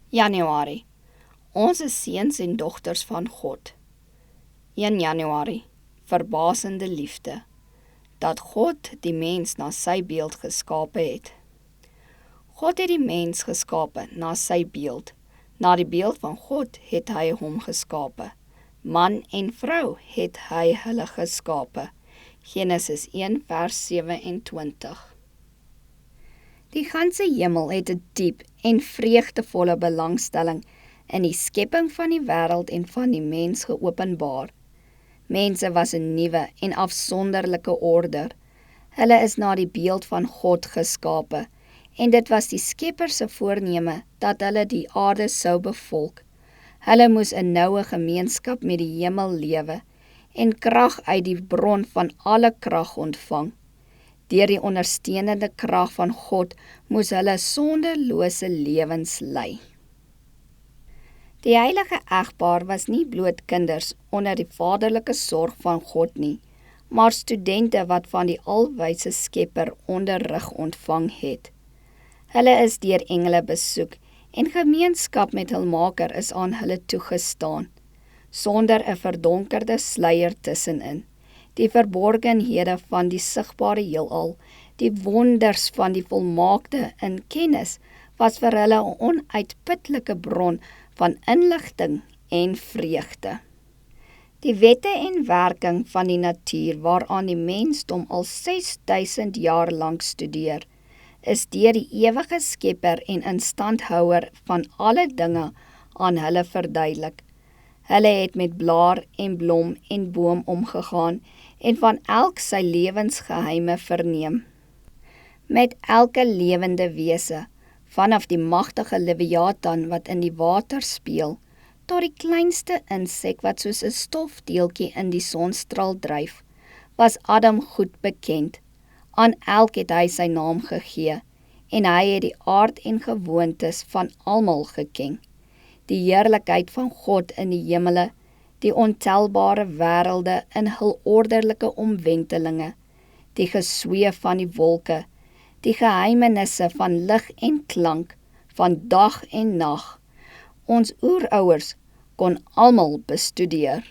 Januarie. Ons is seuns en dogters van God. 1 Januarie. Verbasende liefde. Dat God die mens na sy beeld geskape het. God het die mens geskape na sy beeld. Na die beeld van God het hy hom geskape. Man en vrou het hy hulle geskape. Genesis 1 vers 27. Die ganse hemel het 'n diep en vreugdevolle belangstelling in die skepping van die wêreld en van die mens geopenbaar. Mense was 'n nuwe en afsonderlike orde. Hulle is na die beeld van God geskape, en dit was die Skepper se voorneme dat hulle die aarde sou bevolk. Hulle moes 'n noue gemeenskap met die hemel lewe en krag uit die bron van alle krag ontvang. Deur die ondersteunende krag van God moes hulle sonderlose lewens lei. Die heilige egpaar was nie bloot kinders onder die vaderlike sorg van God nie, maar studente wat van die alwyse Skepper onderrig ontvang het. Hulle is deur engele besoek en gemeenskap met hul Maker is aan hulle toegestaan, sonder 'n verdonkerde sluier tussenin. Die verborgenhede van die sigbare heelal, die wonders van die volmaakte in kennis, was vir hulle 'n onuitputlike bron van inligting en vreugde. Die wette en werking van die natuur waaraan die mensdom al 6000 jaar lank studeer, is deur die ewige Skepper en instandhouer van alle dinge aan hulle verduidelik. Hulle het met blaar en blom en boom omgegaan en van elk sy lewensgeheime verneem. Met elke lewende wese, vanaf die magtige Leviathan wat in die water speel, tot die kleinste insek wat soos 'n stofdeeltjie in die sonstraal dryf, was Adam goed bekend. Aan elk het hy sy naam gegee, en hy het die aard en gewoontes van almal geken. Die heerlikheid van God in die hemele, die ontelbare wêrelde in hul orderlike omwentelinge, die gesweef van die wolke, die geheimenisse van lig en klank, van dag en nag. Ons oerouers kon almal bestudeer.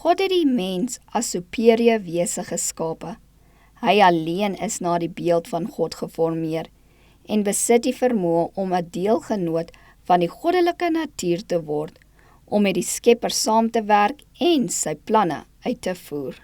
God het die mens as superieur wese geskape. Hy alleen is na die beeld van God geformeer en besit die vermoë om 'n deelgenoot van die goddelike natuur te word, om met die Skepper saam te werk en sy planne uit te voer.